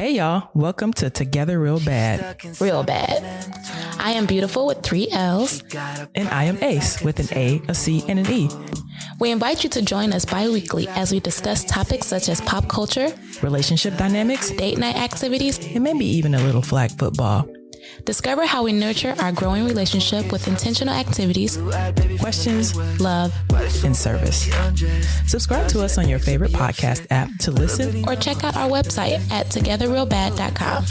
Hey y'all, welcome to Together Real Bad. Real bad. I am Beautiful with 3 L's. And I am Ace with an A, a C, and an E. We invite you to join us bi-weekly as we discuss topics such as pop culture, relationship dynamics, date night activities, and maybe even a little flag football. Discover how we nurture our growing relationship with intentional activities, questions, love, and service. Subscribe to us on your favorite podcast app to listen or check out our website at togetherrealbad.com.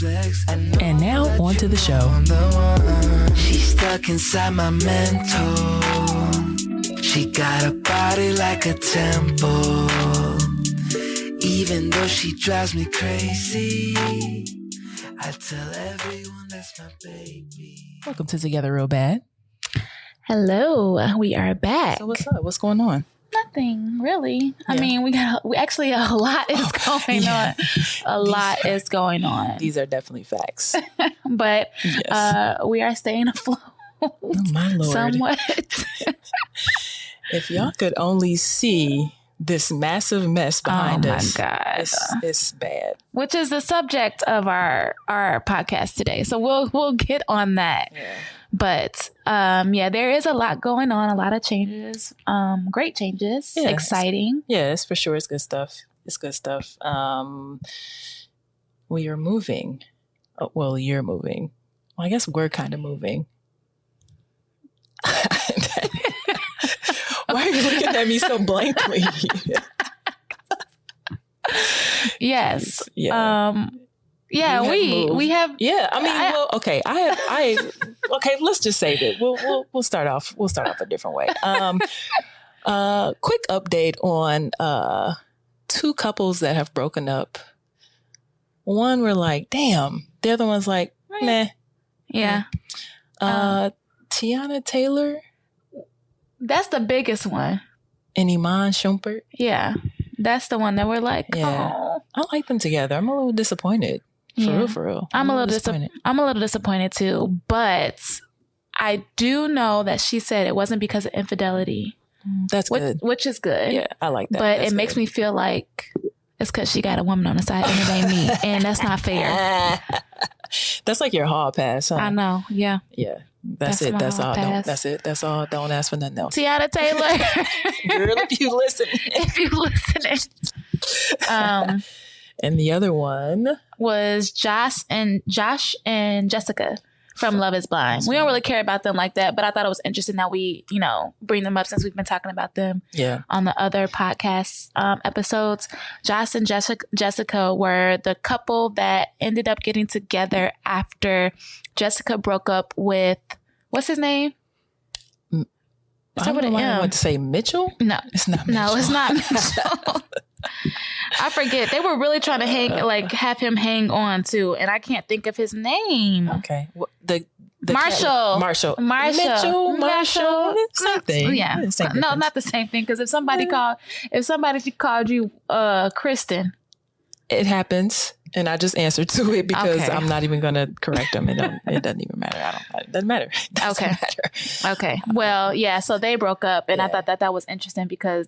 And now on to the show. She's stuck inside my mental. She got a body like a temple. Even though she drives me crazy, I tell everyone that's my baby. Welcome to Together Real Bad. Hello, we are back. So what's up? What's going on? Nothing really. Yeah. I mean, we actually a lot is going on. A lot is going on. These are definitely facts. But yes. We are staying afloat. Oh my Lord. Somewhat. If y'all could only see this massive mess behind us. Oh my God. It's bad. Which is the subject of our podcast today. So we'll get on that. Yeah. But there is a lot going on, a lot of changes. Great changes. Yeah, exciting. Yes, for sure. It's good stuff. We are moving. Oh, well, you're moving. Well, I guess we're kind of moving. Why are you looking at me so blankly? Yes. Yeah. We have. Yeah. I mean, okay. Okay. Let's just say that we'll start off. We'll start off a different way. Quick update on two couples that have broken up. One, we're like, damn. The other one's like, meh. Yeah. Tiana Taylor. That's the biggest one. And Iman Shumpert. Yeah. That's the one that we're like, oh. I like them together. I'm a little disappointed. For real. I'm a little disappointed too. But I do know that she said it wasn't because of infidelity. That's good. Which is good. Yeah, I like that. But it makes me feel like it's because she got a woman on the side and it ain't me. And that's not fair. That's like your hall pass, huh? I know. Yeah. Yeah. That's it. That's all. That's it. That's all. Don't ask for nothing else. Tiana Taylor. Girl, if you listen. And the other one was Josh and Jessica from Love is Blind. We don't really care about them like that, but I thought it was interesting that we, bring them up since we've been talking about them on the other podcast episodes. Josh and Jessica were the couple that ended up getting together after Jessica broke up with, what's his name? I don't know why I want to say Mitchell. No, it's not Mitchell. No, it's not Mitchell. I forget. They were really trying to have him hang on too, and I can't think of his name. Okay, the Marshall. Mitchell. Same thing. Yeah, no, not the same thing. Because if somebody called you Kristen, it happens, and I just answered to it because I'm not even going to correct them. It doesn't even matter. It doesn't matter. Okay. Well, yeah. So they broke up, and I thought that was interesting because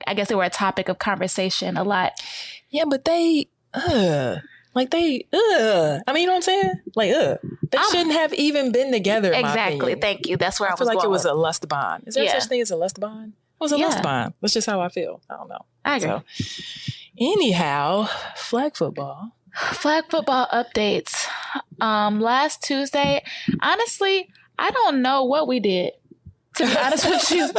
I guess they were a topic of conversation a lot. Yeah, but I mean, you know what I'm saying? They shouldn't have even been together. Exactly. Thank you. That's where I was feel like going. It was a lust bond. Is there such thing as a lust bond? It was a lust bond. That's just how I feel. I don't know. I agree. So, anyhow, flag football updates. Last Tuesday, honestly, I don't know what we did. To be honest with you.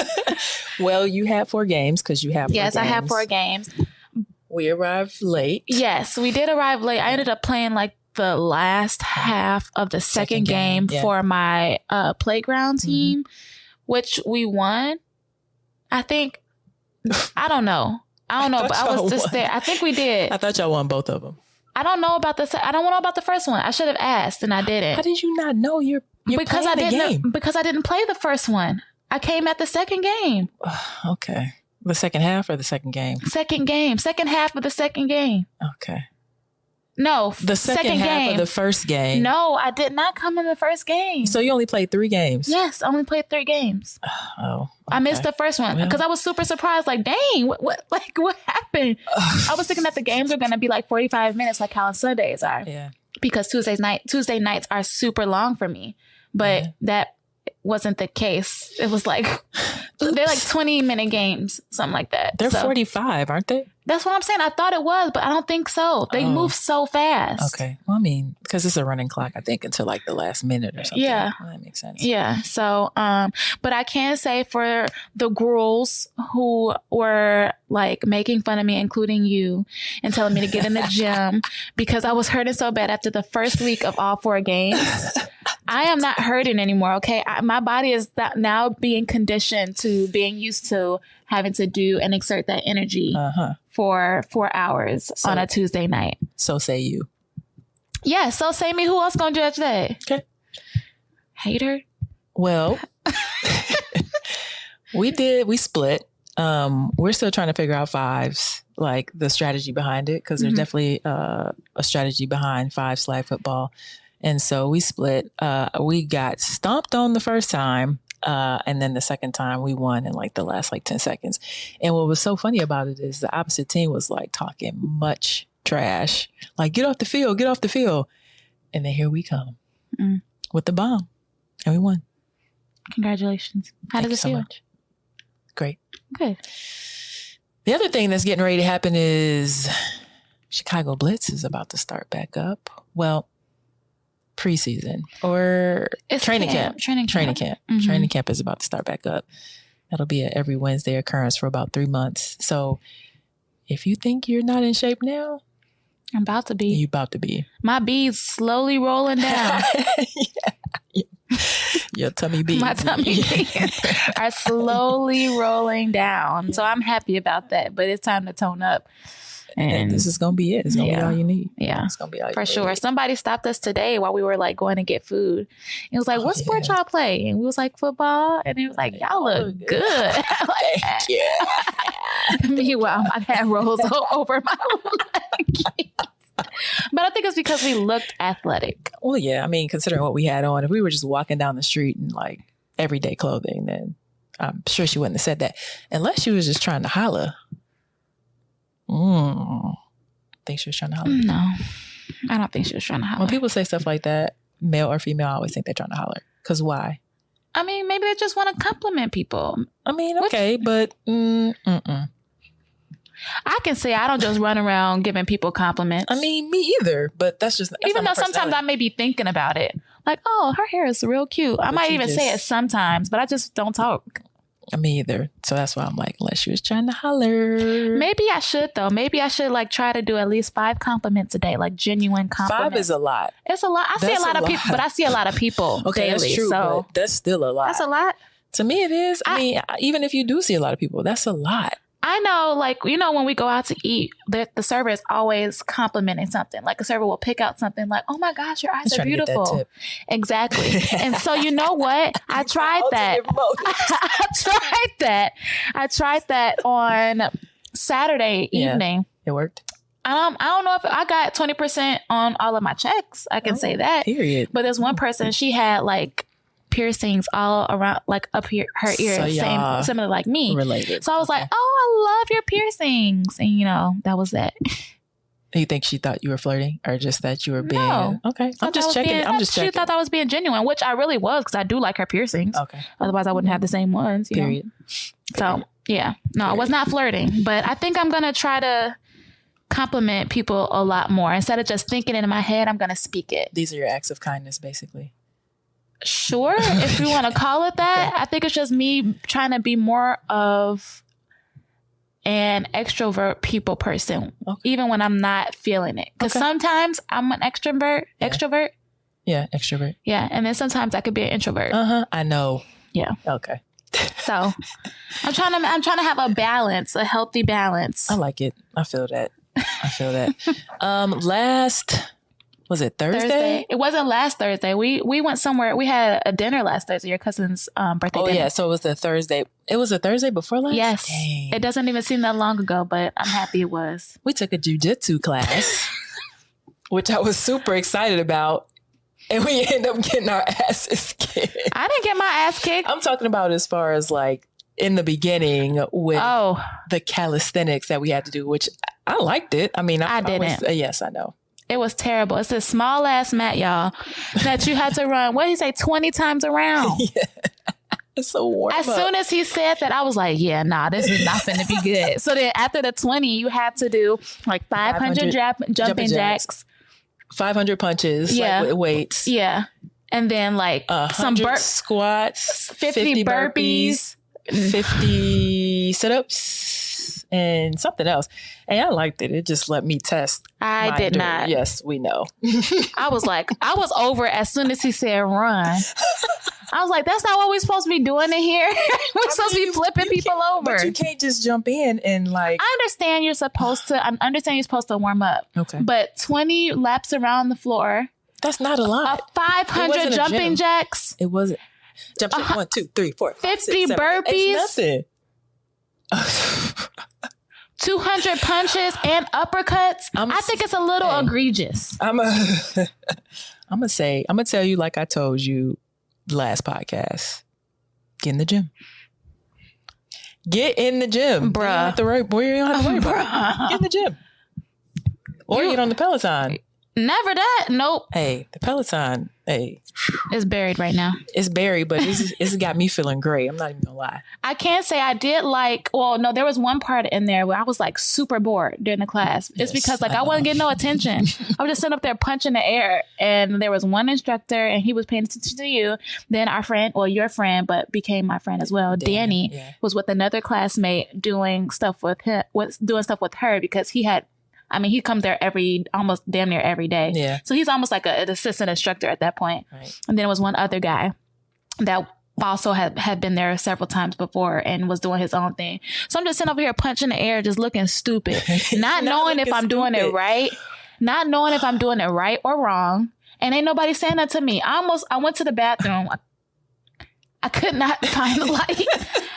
Well, you had 4 games because you have 4 games. Yes, I have 4 games. We arrived late. Yes, we did arrive late. I ended up playing the last half of the second game for my playground team, which we won. I think. I don't know, but I was just there. I think we did. I thought y'all won both of them. I don't know about I don't know about the first one. I should have asked, and I didn't. How did you not know you're because I didn't game? Because I didn't play the first one. I came at the second game. Okay. The second half or the second game? Second game. Second half of the second game. Okay. No, the second half game. Of the first game. No, I did not come in the first game. So you only played 3 games? Yes, I only played 3 games. Oh, okay. I missed the first one because I was super surprised. Like, dang, what happened? I was thinking that the games are going to be like 45 minutes, like how on Sundays are. Yeah. Because Tuesday nights are super long for me, but that wasn't the case. It was like they're like 20-minute games, something like that. They're 45, aren't they? That's what I'm saying. I thought it was, but I don't think so. They move so fast. Okay. Well, I mean, because it's a running clock, I think, until like the last minute or something. Yeah. Well, that makes sense. Yeah. So, but I can say for the girls who were like making fun of me, including you, and telling me to get in the gym because I was hurting so bad after the first week of all 4 games. I am not hurting anymore. Okay. My body is now being conditioned to being used to having to do and exert that energy for 4 hours on a Tuesday night. So say you. Yeah. So say me. Who else gonna do that today? Okay. Hater. Well, we split. We're still trying to figure out 5s, like the strategy behind it. Cause there's definitely a strategy behind 5 flag football. And so we split. We got stomped on the first time. And then the second time we won in like the last like 10 seconds. And what was so funny about it is the opposite team was like talking much trash. Like, get off the field. And then here we come with the bomb. And we won. Congratulations. How does it feel? Much. Great. Good. The other thing that's getting ready to happen is Chicago Blitz is about to start back up. Well, preseason or training camp. Training camp. Mm-hmm. Training camp is about to start back up. That'll be an every Wednesday occurrence for about 3 months. So if you think you're not in shape now, I'm about to be. You about to be. My beads slowly rolling down. Your tummy beads. My tummy beads are slowly rolling down. So I'm happy about that. But it's time to tone up. And this is going to be it. It's going to be all you need. Yeah. It's going to be all you need. For sure. Somebody stopped us today while we were like going to get food. It was like, what sport y'all play? And we was like, football. And it was like, y'all look good. Like, thank you. Meanwhile, my dad rolls over my legs. But I think it's because we looked athletic. Well, yeah. I mean, considering what we had on, if we were just walking down the street in like everyday clothing, then I'm sure she wouldn't have said that. Unless she was just trying to holler. Think she was trying to holler? No, I don't think she was trying to holler. When people say stuff like that, male or female, I always think they're trying to holler. Because why? I mean, maybe they just want to compliment people. I mean, okay, but I can say I don't just run around giving people compliments. I mean, me either, but that's even though sometimes I may be thinking about it. Like, oh, her hair is real cute. I might even say it sometimes, but I just don't talk. Me either. So that's why I'm like, unless she was trying to holler. Maybe I should though. Maybe I should like try to do at least 5 compliments a day, like genuine compliments. 5 is a lot. It's a lot. I see a lot of people, but I see a lot of people okay, daily. That's true, so but that's still a lot. That's a lot. To me, it is. I mean, even if you do see a lot of people, that's a lot. I know, like, you know, when we go out to eat, the server is always complimenting something. Like a server will pick out something like, oh my gosh, your eyes are beautiful. Exactly. And so you know what? I tried that. I tried that on Saturday evening. It worked. I don't know if I got 20% on all of my checks. I can say that. Period. But there's one person, she had like piercings all around, like up here, her ear, so similar like me. Related. So I was like, oh, I love your piercings. And you know, that was that. You think she thought you were flirting or just that you were being... No. Okay. I'm just checking. She thought I was being genuine, which I really was because I do like her piercings. Okay. Otherwise I wouldn't have the same ones. Period. So yeah, no, I was not flirting, but I think I'm going to try to compliment people a lot more. Instead of just thinking it in my head, I'm going to speak it. These are your acts of kindness, basically. Sure, if you want to call it that. Okay. I think it's just me trying to be more of an extrovert people person, even when I'm not feeling it. Because sometimes I'm an extrovert. Yeah, extrovert. Yeah, and then sometimes I could be an introvert. I know. Yeah. Okay. So I'm trying to have a balance, a healthy balance. I like it. I feel that. Was it Thursday? It wasn't last Thursday. We went somewhere. We had a dinner last Thursday, your cousin's birthday dinner. Oh, yeah. So it was the Thursday. It was a Thursday before last? Yes. Dang. It doesn't even seem that long ago, but I'm happy it was. We took a JuJitsu class. which I was super excited about. And we end up getting our asses kicked. I didn't get my ass kicked. I'm talking about as far as like in the beginning with the calisthenics that we had to do, which I liked it. I mean, I didn't. Yes, I know. It was terrible. It's a small ass mat, y'all, that you had to run. What did he say? 20 times around. Yeah. It's so warm. As soon as he said that, I was like, yeah, nah, this is not finna be good. So then after the 20, you had to do like 500 jumping jacks. 500 punches, like with weights. Yeah. And then like some squats, 50 burpees, 50 sit-ups, and something else. And I liked it. It just let me test. I did not. Yes, we know. I was over as soon as he said run. I was like, that's not what we're supposed to be doing in here. We're supposed to be flipping people over. But you can't just jump in and like. I understand you're supposed to warm up. Okay. But 20 laps around the floor. That's not a lot. 500 jumping jacks. It wasn't. Jump 1, 2, 3, 4, 5, 50 6, 7, burpees. It's nothing. 200 punches and uppercuts. I think it's a little egregious. I'm gonna tell you like I told you last podcast. Get in the gym. Get in the gym. Bruh. You don't have to worry about it. Get in the gym. Or get on the Peloton. Never that. Nope. Hey, the Peloton, it's buried right now. It's buried, but it's got me feeling great. I'm not even gonna lie. I can't say I did there was one part in there where I was like super bored during the class. It's because like I wasn't getting no attention. I was just sitting up there punching the air, and there was one instructor and he was paying attention to you. Then our friend, your friend, but became my friend as well, Danny was with another classmate doing stuff with her because he comes there almost damn near every day. Yeah. So he's almost like an assistant instructor at that point. Right. And then it was one other guy that also had been there several times before and was doing his own thing. So I'm just sitting over here punching the air, just looking stupid, not knowing if I'm doing it right, not knowing if I'm doing it right or wrong. And ain't nobody saying that to me. I went to the bathroom. I could not find the light.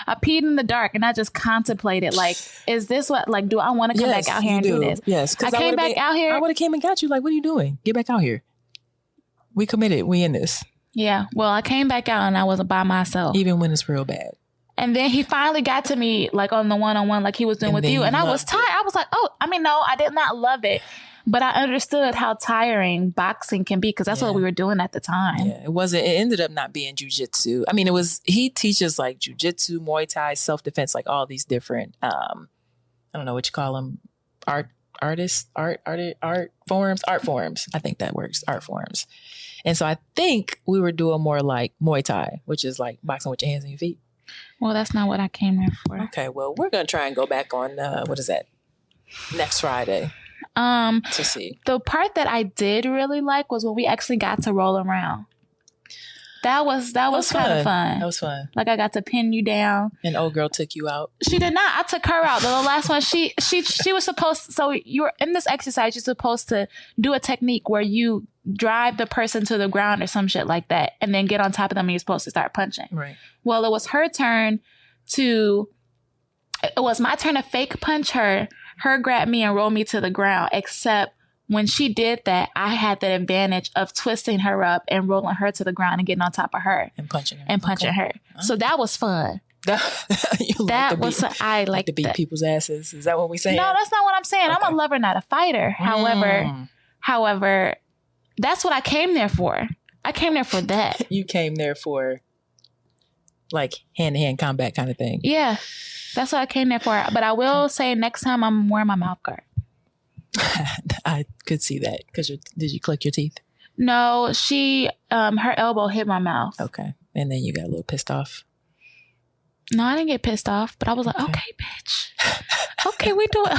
I peed in the dark and I just contemplated, like, is this what, like, do I want to come back out here and do this? Yes. I came back out here. I would have came and got you. Like, what are you doing? Get back out here. We committed. We in this. Yeah. Well, I came back out and I wasn't by myself. Even when it's real bad. And then he finally got to me, like, on the one-on-one, like he was doing with you. And I was tired. I was like, no, I did not love it. But I understood how tiring boxing can be because that's what we were doing at the time. Yeah, it ended up not being JuJitsu. I mean, he teaches like JuJitsu, Muay Thai, self-defense, like all these different, I don't know what you call them, art forms. I think that works, art forms. And so I think we were doing more like Muay Thai, which is like boxing with your hands and your feet. Well, that's not what I came there for. Okay, well, we're going to try and go back on, what is that? Next Friday. To see. The part that I did really like was when we actually got to roll around. That was kind of fun. That was fun. Like I got to pin you down. And old girl took you out. She did not. I took her out. The last one, she was supposed. So you're in this exercise. You're supposed to do a technique where you drive the person to the ground or some shit like that, and then get on top of them. And you're supposed to start punching. Right. Well, it was her turn it was my turn to fake punch her. Her grab me and roll me to the ground, except when she did that, I had the advantage of twisting her up and rolling her to the ground and getting on top of her. And punching her. Okay. So that was fun. I like to beat people's asses. Is that what we saying? No, that's not what I'm saying. Okay. I'm a lover, not a fighter. However, that's what I came there for. I came there for that. You came there for like hand-to-hand combat kind of thing. Yeah. That's what I came there for. But I will say next time I'm wearing my mouth guard. I could see that. Did you click your teeth? No, her elbow hit my mouth. Okay. And then you got a little pissed off. No, I didn't get pissed off, but I was like, okay bitch. Okay, we doing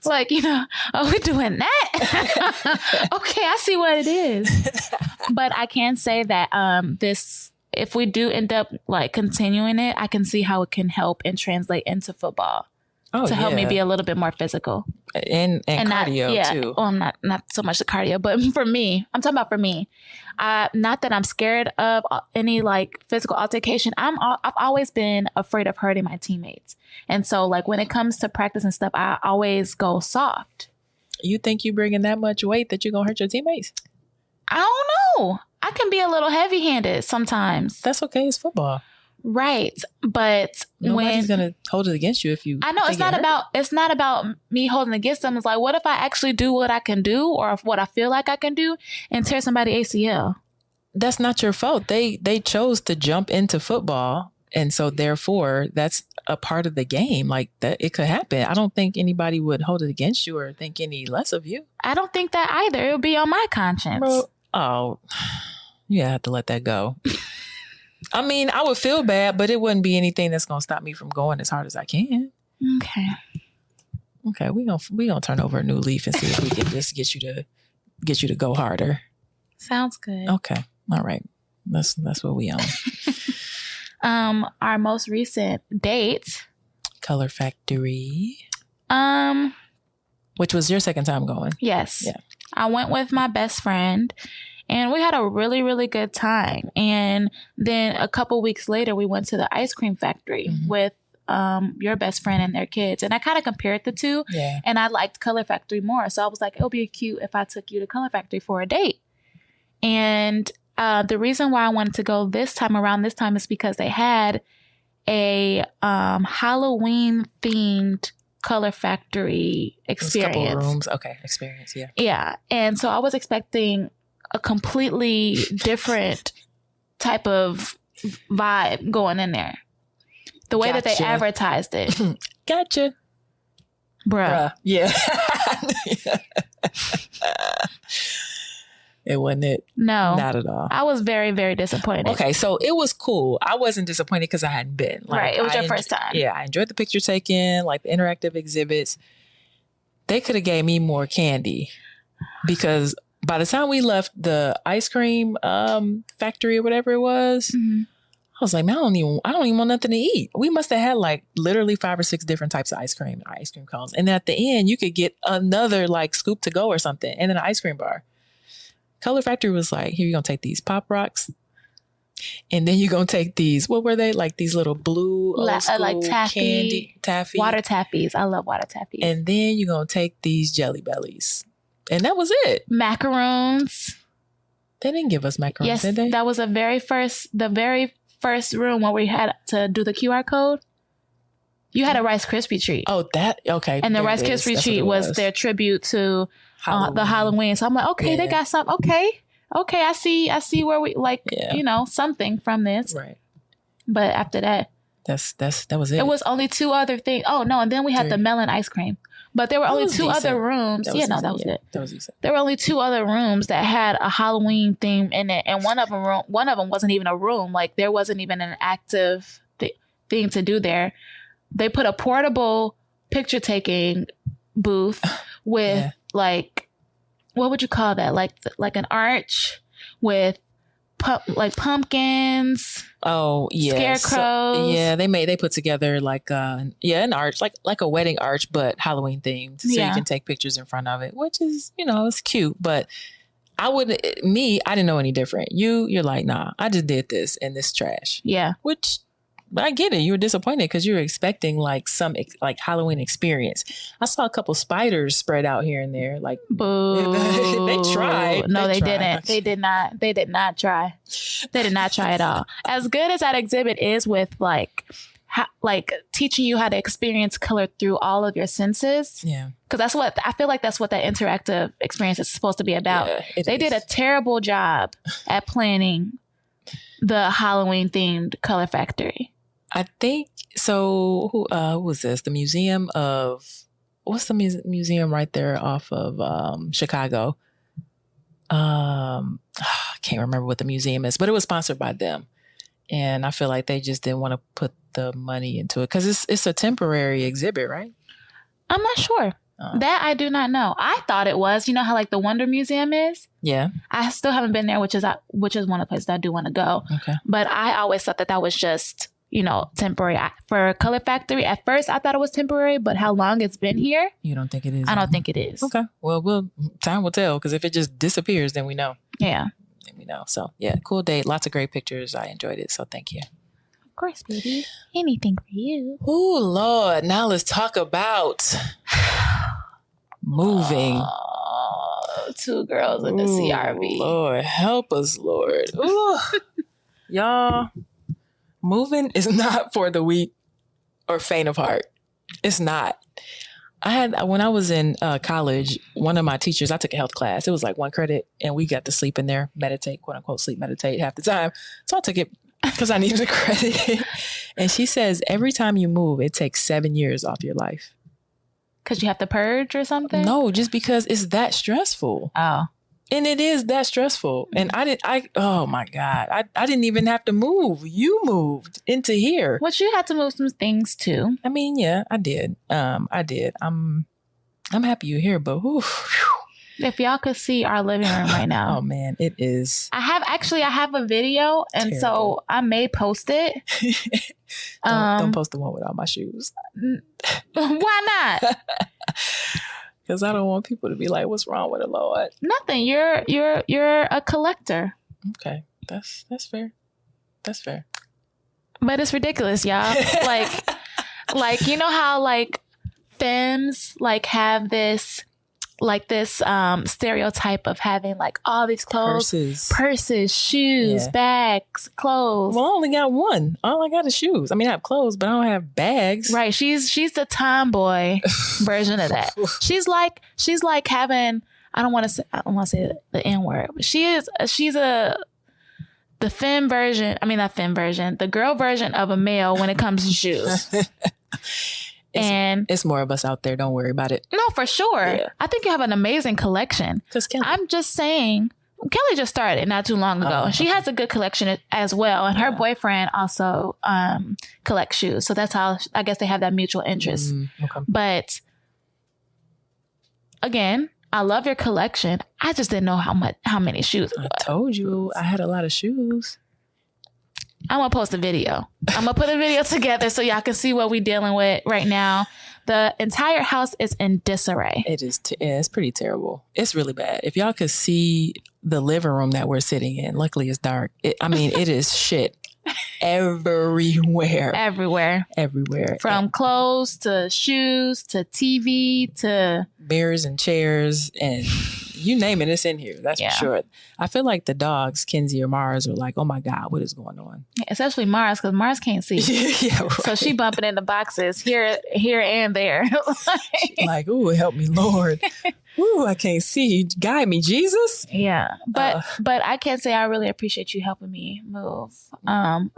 like, we're doing that. Okay, I see what it is. But I can say that if we do end up like continuing it, I can see how it can help and translate into football to help me be a little bit more physical and cardio too. Well, not so much the cardio, but for me, I'm talking about for me. Not that I'm scared of any like physical altercation. I've always been afraid of hurting my teammates, and so like when it comes to practice and stuff, I always go soft. You think you bringing that much weight that you're going to hurt your teammates? I don't know. I can be a little heavy-handed sometimes. That's okay. It's football. Right. But nobody's going to hold it against you if you... I know it's not about me holding against them. It's like, what if I actually do what I can do or what I feel like I can do and tear somebody ACL? That's not your fault. They chose to jump into football. And so therefore, that's a part of the game. Like that, it could happen. I don't think anybody would hold it against you or think any less of you. I don't think that either. It would be on my conscience. Bro, you have to let that go. I mean, I would feel bad, but it wouldn't be anything that's going to stop me from going as hard as I can. Okay. We gonna turn over a new leaf and see if we can just get you to go harder. Sounds good. Okay. All right. That's what we on. Our most recent date, Color Factory. Which was your second time going? Yes. Yeah. I went with my best friend and we had a really, really good time. And then a couple weeks later, we went to the ice cream factory with your best friend and their kids. And I kind of compared the two. Yeah. And I liked Color Factory more. So I was like, it would be cute if I took you to Color Factory for a date. And the reason why I wanted to go this time is because they had a Halloween themed Color Factory experience. A couple rooms. Okay. Experience. Yeah. Yeah. And so I was expecting a completely different type of vibe going in there. The way that they advertised it. Gotcha. Bruh. Yeah. It wasn't it. No. Not at all. I was very, very disappointed. Okay, so it was cool. I wasn't disappointed because I hadn't been. Like, right, it was your first time. Yeah, I enjoyed the picture taking, like the interactive exhibits. They could have gave me more candy because by the time we left the ice cream factory or whatever it was, I was like, man, I don't even want nothing to eat. We must have had like literally 5 or 6 different types of ice cream cones. And at the end, you could get another like scoop to go or something and then an ice cream bar. Color Factory was like, here, you're going to take these Pop Rocks. And then you're going to take these, what were they? Like these little blue, old school like taffy. Water tappies. I love water tappies. And then you're going to take these Jelly Bellies. And that was it. Macaroons. They didn't give us macaroons, yes, did they? That was the very first room where we had to do the QR code. You had a Rice Krispie treat. Oh, that, okay. And the Rice Krispie treat was their tribute to the Halloween. So I'm like, okay, they got something. Okay, I see where we like, something from this. Right. But after that, that was it. It was only 2 other things. Oh no, and then we had the melon ice cream. But there were only 2 other rooms. That was it. That was decent. There were only 2 other rooms that had a Halloween theme in it, and one of them wasn't even a room. Like there wasn't even an active thing to do there. They put a portable picture taking booth with like, what would you call that? Like an arch with pumpkins. Oh yeah, scarecrows. They put together like an arch, like a wedding arch, but Halloween themed, so you can take pictures in front of it, which is it's cute. But I didn't know any different. You're like, nah, I just did this and this trash. Yeah, which. I get it. You were disappointed because you were expecting like some like Halloween experience. I saw a couple spiders spread out here and there. Like, boo! They tried. No, they didn't. They did not. They did not try. They did not try at all. As good as that exhibit is with like teaching you how to experience color through all of your senses. Yeah. Because I feel like that's what that interactive experience is supposed to be about. Yeah, they did a terrible job at planning the Halloween themed Color Factory. I think so. Who was this? The museum of what's the museum right there off of Chicago? I can't remember what the museum is, but it was sponsored by them, and I feel like they just didn't want to put the money into it because it's a temporary exhibit, right? I'm not sure. That I do not know. I thought it was. You know how like the Wonder Museum is? Yeah. I still haven't been there, which is one of the places that I do want to go. Okay. But I always thought that was just temporary. For Color Factory, at first I thought it was temporary, but how long it's been here? You don't think it is? I don't think it is. Okay. Well, time will tell, because if it just disappears, then we know. Yeah. Then we know. So, yeah, cool date. Lots of great pictures. I enjoyed it. So, thank you. Of course, baby. Anything for you. Oh, Lord. Now let's talk about moving. Two girls in the CRV. Lord, help us, Lord. Ooh. Y'all, moving is not for the weak or faint of heart. It's not. When I was in college, one of my teachers, I took a health class. It was like 1 credit and we got to sleep in there, meditate, quote unquote, sleep, meditate half the time. So I took it because I needed a credit. And she says, every time you move, it takes 7 years off your life. Because you have to purge or something? No, just because it's that stressful. Oh. And it is that stressful. And oh my God, I didn't even have to move. You moved into here. Well, you had to move some things too. I mean, yeah, I did. I did. I'm happy you're here, but whew. If y'all could see our living room right now. Oh man, it is. I have a video and terrible. So I may post it. Don't post the one with all my shoes. Why not? Because I don't want people to be like, "What's wrong with it, Lord?" Nothing. You're a collector. Okay, that's fair. That's fair. But it's ridiculous, y'all. like you know how like femmes like have this stereotype of having like all these clothes, purses, shoes, bags, clothes. Well, I only got one. All I got is shoes. I mean, I have clothes, but I don't have bags. Right. She's the tomboy version of that. She's like having, I don't want to say the N word, but she's the femme version. I mean, not femme version, the girl version of a male when it comes to shoes. It's more of us out there. Don't worry about it. No, for sure. Yeah. I think you have an amazing collection. I'm just saying, Kelly just started not too long ago. She has a good collection as well. And her boyfriend also collects shoes. So that's how I guess they have that mutual interest. Okay. But again, I love your collection. I just didn't know how many shoes it was. I told you I had a lot of shoes. I'm going to post a video. I'm going to put a video together so y'all can see what we're dealing with right now. The entire house is in disarray. It is. It's pretty terrible. It's really bad. If y'all could see the living room that we're sitting in, luckily it's dark. It is shit everywhere. Everywhere. From clothes to shoes to TV to mirrors and chairs and you name it, it's in here. That's for sure. I feel like the dogs, Kenzie or Mars, are like, oh my God, what is going on? Yeah, especially Mars, because Mars can't see. Yeah, right. So she bumping in the boxes here and there. Like, ooh, help me, Lord. Ooh, I can't see. Guide me, Jesus. Yeah. But I can't say I really appreciate you helping me move.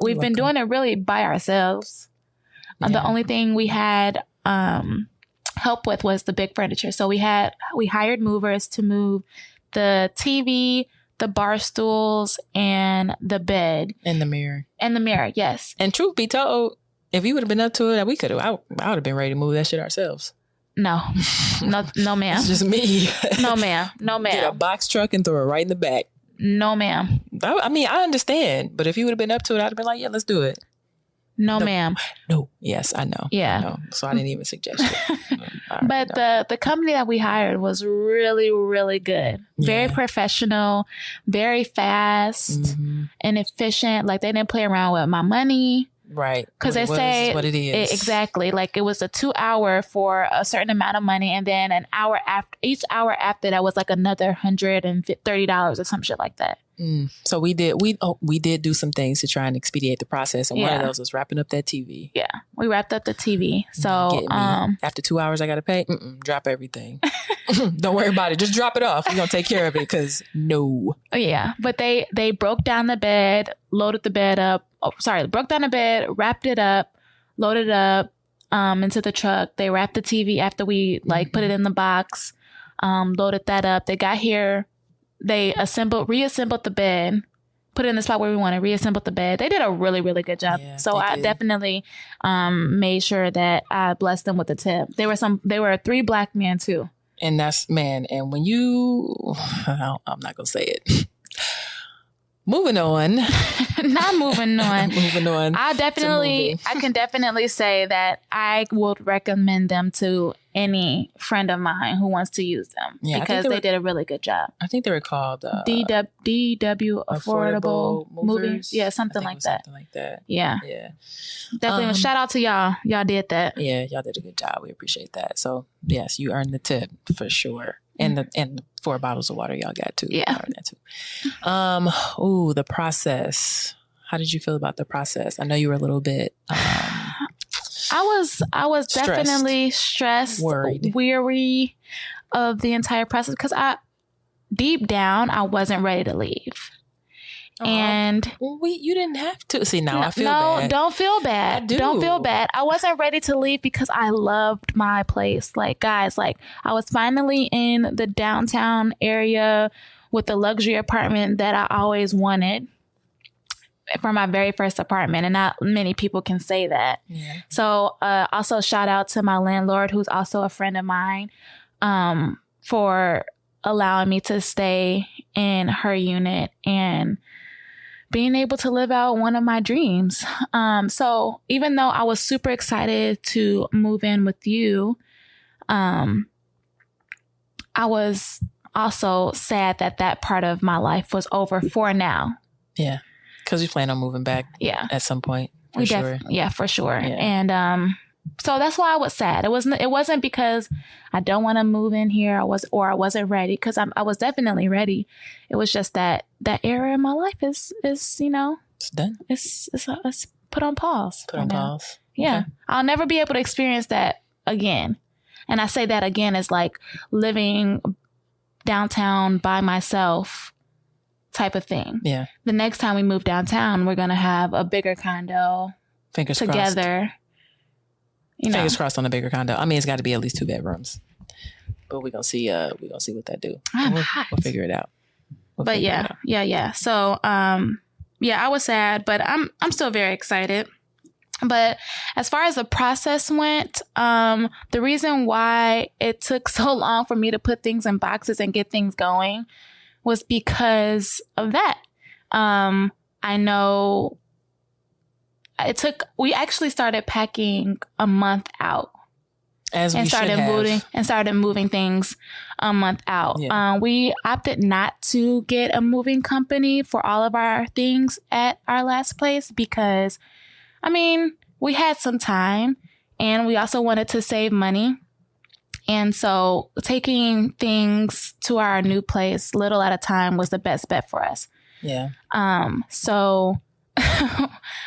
We've been doing it really by ourselves. Yeah. The only thing we had help with was the big furniture. So we hired movers to move the TV, the bar stools, and the bed. And the mirror. Yes. And truth be told, if you would have been up to it, I would have been ready to move that shit ourselves. No, ma'am. It's just me. No, ma'am. Get a box truck and throw it right in the back. No, ma'am. I mean, I understand, but if you would have been up to it, I'd have been like, yeah, let's do it. No, ma'am. No. Yes, I know. Yeah. I know. So I didn't even suggest it. But the company that we hired was really, really good. Very professional, very fast and efficient. Like they didn't play around with my money. Right. Because they say what it is. Exactly. Like it was a 2 hour for a certain amount of money. And then each hour after that was like another $130 or some shit like that. So we did do some things to try and expedite the process, and one of those was wrapping up that TV. Yeah, we wrapped up the TV. So after 2 hours, I got to pay. Drop everything. Don't worry about it. Just drop it off. We're gonna take care of it because no. Yeah, but they broke down the bed, loaded the bed up. Broke down the bed, wrapped it up, loaded it up into the truck. They wrapped the TV after we put it in the box, loaded that up. They got here. They reassembled the bed, put it in the spot where we wanted, reassembled the bed. They did a really, really good job. Yeah, so I definitely made sure that I blessed them with a tip. There were 3 black men too. And that's, and when I'm not going to say it. moving on. Not moving on. Moving on. I can definitely say that I would recommend them to any friend of mine who wants to use them because they did a really good job. I think they were called DW Affordable Movers. Yeah, something like that. Yeah. Yeah. Definitely. Shout out to y'all. Y'all did that. Yeah, y'all did a good job. We appreciate that. So yes, you earned the tip for sure. And the 4 bottles of water y'all got too. Yeah. That too. The process. How did you feel about the process? I know you were a little bit I was definitely stressed, worried, weary of the entire process because deep down I wasn't ready to leave. And you didn't have to. See, now I feel bad. No, don't feel bad. I do. Don't feel bad. I wasn't ready to leave because I loved my place. Like, guys, like I was finally in the downtown area with the luxury apartment that I always wanted for my very first apartment. And not many people can say that. Yeah. So also shout out to my landlord, who's also a friend of mine, for allowing me to stay in her unit and being able to live out one of my dreams. So even though I was super excited to move in with you, I was also sad that part of my life was over for now. Yeah. Because you plan on moving back at some point. For sure. Yeah, for sure. Yeah. And so that's why I was sad. It wasn't because I don't want to move in here. I wasn't ready, because I was definitely ready. It was just that era in my life is it's done. It's put on pause. Put on pause. Yeah. Okay. I'll never be able to experience that again. And I say that again as like living downtown by myself type of thing. Yeah. The next time we move downtown, we're going to have a bigger condo. Fingers together. Crossed. Fingers crossed on a bigger condo. I mean, it's got to be at least 2 bedrooms. But we're going to see what that do. We'll figure it out. Yeah. So, I was sad, but I'm still very excited. But as far as the process went, the reason why it took so long for me to put things in boxes and get things going was because of that. I know we actually started packing a month out. Started moving things a month out. Yeah. We opted not to get a moving company for all of our things at our last place because, we had some time and we also wanted to save money. And so taking things to our new place little at a time was the best bet for us. Yeah. So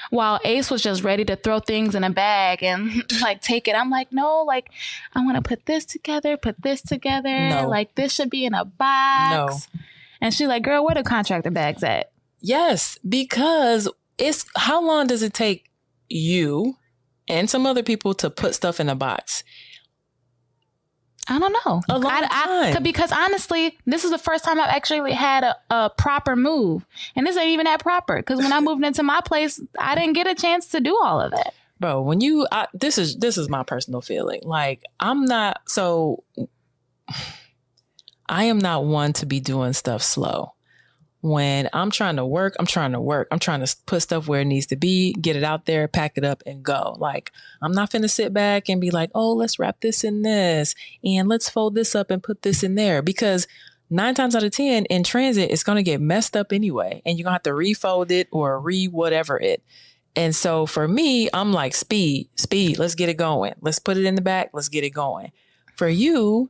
while Ace was just ready to throw things in a bag and like take it, I'm like, no, like I want to put this together. No. Like this should be in a box. No. And she's like, girl, where the contractor bags at? Yes, because how long does it take you and some other people to put stuff in a box? I don't know. A long time. Because honestly, this is the first time I've actually had a proper move. And this ain't even that proper. Because when I moved into my place, I didn't get a chance to do all of that. Bro, this is my personal feeling. Like, I am not one to be doing stuff slow. When I'm trying to work. I'm trying to put stuff where it needs to be, get it out there, pack it up and go. Like, I'm not finna sit back and be like, oh, let's wrap this in this and let's fold this up and put this in there. Because 9 times out of 10 in transit, it's going to get messed up anyway. And you're going to have to refold it or whatever it. And so for me, I'm like, speed, let's get it going. Let's put it in the back. Let's get it going. For you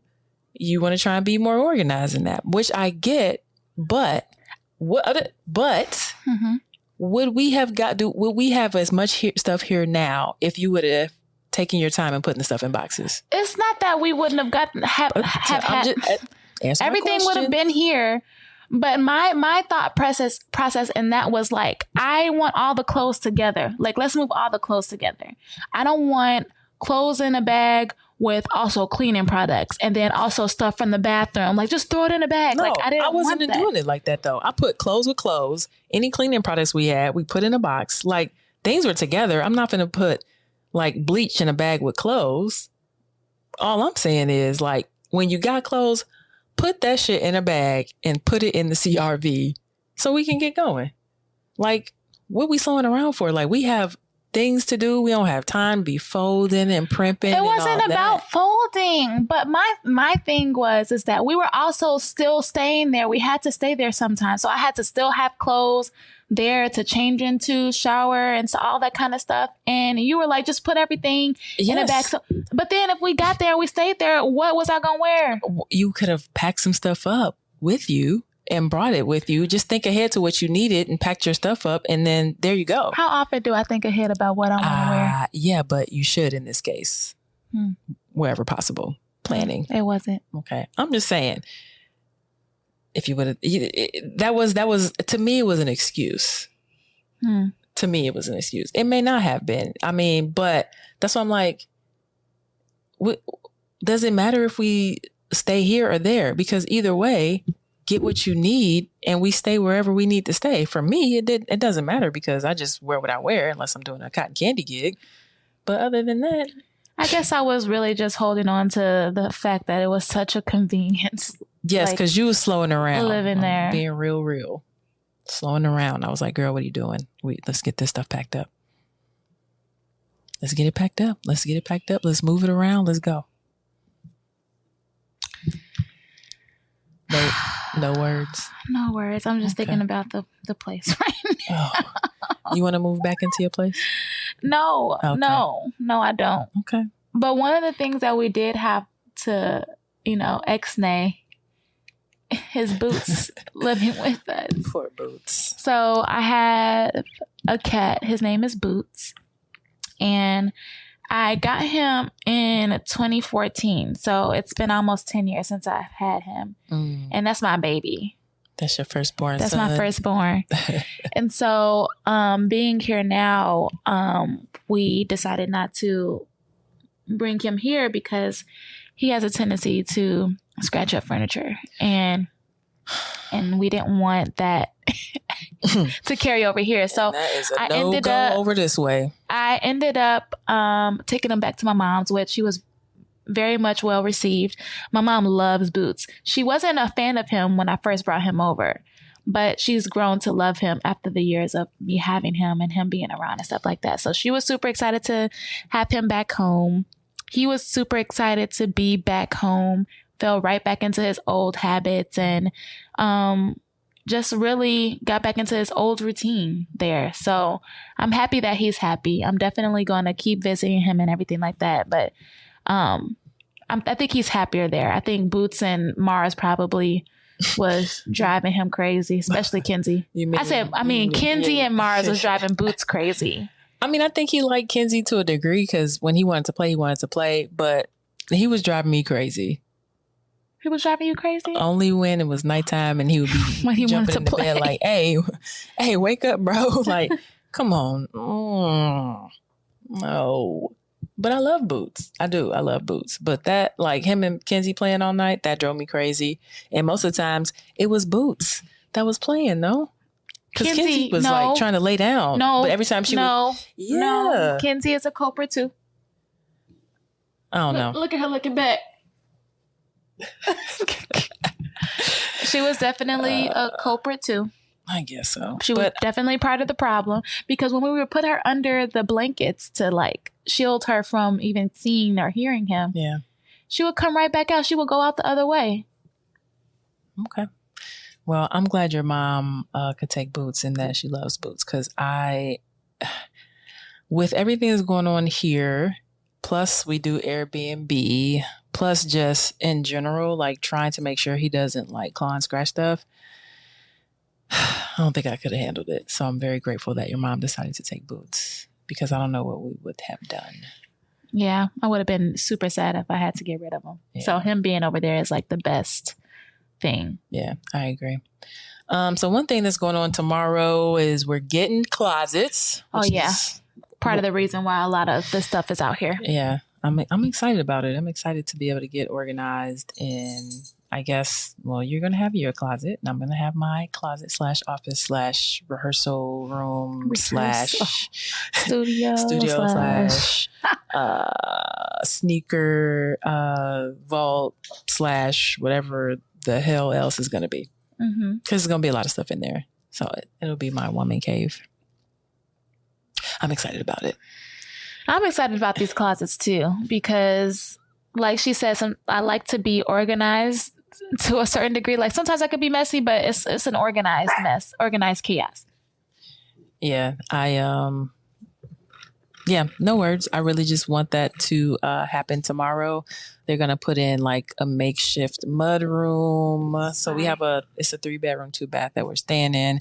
want to try and be more organized in that, which I get, but would we have as much stuff here now if you would have taken your time and putting the stuff in boxes? It's not that we wouldn't have gotten everything would have been here. But my thought process in that was like, I want all the clothes together. Like, let's move all the clothes together. I don't want clothes in a bag with also cleaning products and then also stuff from the bathroom. Like, just throw it in a bag. No, like, I wasn't doing it like that though. I put clothes with clothes. Any cleaning products we had, we put in a box. Like, things were together. I'm not going to put like bleach in a bag with clothes. All I'm saying is, like, when you got clothes, put that shit in a bag and put it in the CRV so we can get going. Like, what we slowing around for? Like, we have things to do. We don't have time to be folding and primping. It wasn't about folding, but my thing is that we were also still staying there. We had to stay there sometimes. So I had to still have clothes there to change into, shower, and so all that kind of stuff. And you were like, just put everything in a bag. So, but then if we got there, we stayed there, what was I going to wear? You could have packed some stuff up with you and brought it with you. Just think ahead to what you needed and packed your stuff up, and then there you go. How often do I think ahead about what I want to wear? Yeah, but you should in this case. Wherever possible. Planning. It wasn't. Okay. I'm just saying, if you would have, that was, to me, it was an excuse. To me, it was an excuse. It may not have been. I mean, but that's why I'm like, does it matter if we stay here or there? Because either way, get what you need and we stay wherever we need to stay. For me, it doesn't matter because I just wear what I wear unless I'm doing a cotton candy gig. But other than that, I guess I was really just holding on to the fact that it was such a convenience. Yes, because you was slowing around. Living there. Being real. Slowing around. I was like, girl, what are you doing? Let's get this stuff packed up. Let's get it packed up. Let's move it around. Let's go. No words. No words. I'm just thinking about the place right now. You want to move back into your place? No, no, I don't. Okay. But one of the things that we did have to, ex-nay his Boots living with us. Poor Boots. So I had a cat. His name is Boots. And I got him in 2014. So it's been almost 10 years since I've had him. And that's my baby. That's your firstborn That's son. my firstborn. And so being here now, we decided not to bring him here because he has a tendency to scratch up furniture. And we didn't want that to carry over here. So that is a no-go over this way. I ended up taking him back to my mom's, which he was very much well received. My mom loves Boots. She wasn't a fan of him when I first brought him over, but she's grown to love him after the years of me having him and him being around and stuff like that. So she was super excited to have him back home. He was super excited to be back home, fell right back into his old habits and just really got back into his old routine there. So I'm happy that he's happy. I'm definitely going to keep visiting him and everything like that. But I think he's happier there. I think Boots and Mars probably was driving him crazy, especially Kenzie. Kenzie and Mars was driving Boots crazy. I mean, I think he liked Kenzie to a degree because when he wanted to play, but he was driving me crazy. He was driving you crazy? Only when it was nighttime and he would be when he jumping in the play. bed like, hey, wake up, bro. Like, come on. No. But I love Boots. I do. I love Boots. But that, like him and Kenzie playing all night, that drove me crazy. And most of the times it was Boots that was playing, no? Because Kenzie was like trying to lay down. No. But every time she would. Yeah. No. Kenzie is a culprit too. I don't know. Look at her looking back. She was definitely a culprit too. I guess so. She was definitely part of the problem because when we would put her under the blankets to like shield her from even seeing or hearing him, she would come right back out. She would go out the other way. Okay. Well, I'm glad your mom could take Boots and that she loves Boots because with everything that's going on here, plus we do Airbnb, plus just in general, like trying to make sure he doesn't like claw and scratch stuff. I don't think I could have handled it. So I'm very grateful that your mom decided to take Boots because I don't know what we would have done. Yeah, I would have been super sad if I had to get rid of him. Yeah. So him being over there is like the best thing. Yeah, I agree. So one thing that's going on tomorrow is we're getting closets. Oh, yeah. Part of the reason why a lot of this stuff is out here. Yeah, I'm excited about it. I'm excited to be able to get organized and I guess, well, you're going to have your closet and I'm going to have my closet / office / rehearsal room / studio / sneaker vault / whatever the hell else is going to be. Because there's going to be a lot of stuff in there. So it'll be my woman cave. I'm excited about it. I'm excited about these closets too, because like she said, I like to be organized to a certain degree. Like sometimes I could be messy, but it's an organized mess, organized chaos. Yeah, no words. I really just want that to happen tomorrow. They're going to put in like a makeshift mud room. So we have it's a 3-bedroom, 2-bath that we're staying in.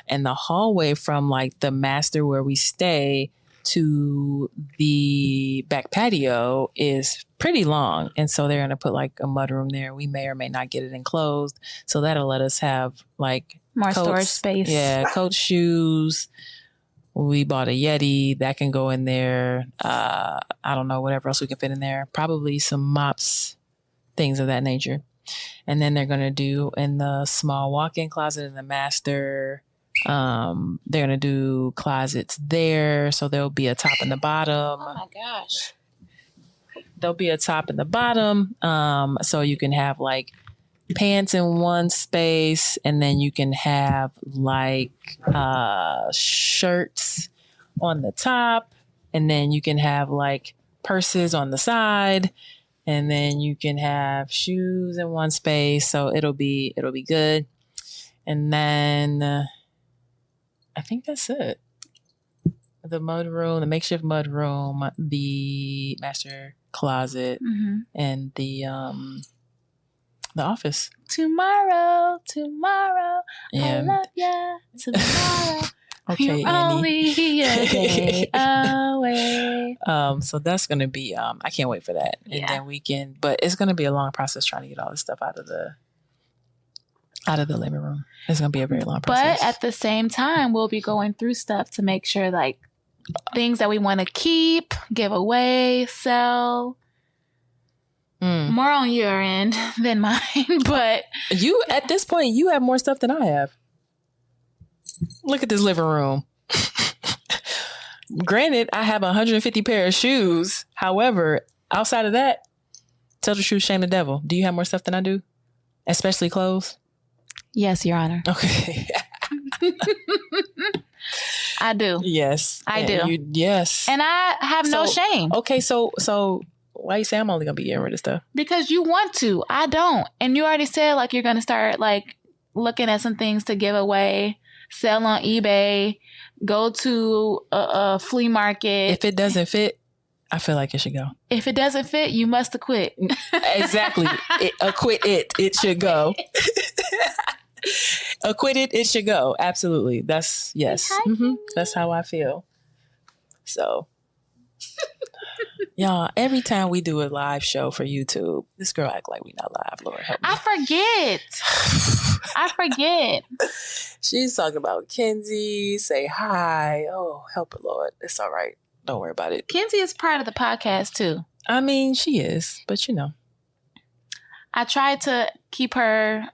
And the hallway from like the master where we stay to the back patio is pretty long. And so they're going to put like a mud room there. We may or may not get it enclosed. So that'll let us have like more storage space. Yeah, coat, shoes. We bought a Yeti that can go in there. I don't know, whatever else we can fit in there. Probably some mops, things of that nature. And then they're going to do in the small walk-in closet in the master. They're going to do closets there. So there'll be a top and the bottom. Oh my gosh. There'll be a top and the bottom. So you can have like pants in one space, and then you can have like shirts on the top, and then you can have like purses on the side, and then you can have shoes in one space. So it'll be good. And then I think that's it. The mud room, the makeshift mud room, the master closet, and the office. Tomorrow, I love ya. Tomorrow, okay, you're only a day away. So that's gonna be. I can't wait for that. And then we can. But it's gonna be a long process trying to get all this stuff out of the living room. It's gonna be a very long process. But at the same time, we'll be going through stuff to make sure, like things that we want to keep, give away, sell. More on your end than mine, but you at this point you have more stuff than I have. Look at this living room. Granted, I have 150 pair of shoes. However, outside of that, tell the truth, shame the devil. Do you have more stuff than I do? Especially clothes? Yes, Your Honor. Okay. I do. Yes. I do. Yes. And I have no shame. Okay, so why you say I'm only gonna be getting rid of stuff? Because you want to. I don't. And you already said like you're gonna start like looking at some things to give away, sell on eBay, go to a flea market. If it doesn't fit, I feel like it should go. If it doesn't fit, you must acquit. Exactly. Acquit it. It should go. Acquitted, it should go. Absolutely. That's yes. That's how I feel. So y'all, every time we do a live show for YouTube, this girl act like we not live. Lord help me. I forget. She's talking about Kenzie. Say hi. Oh, help her, Lord. It's all right. Don't worry about it. Kenzie is part of the podcast too. I mean, she is, but you know. I tried to keep her,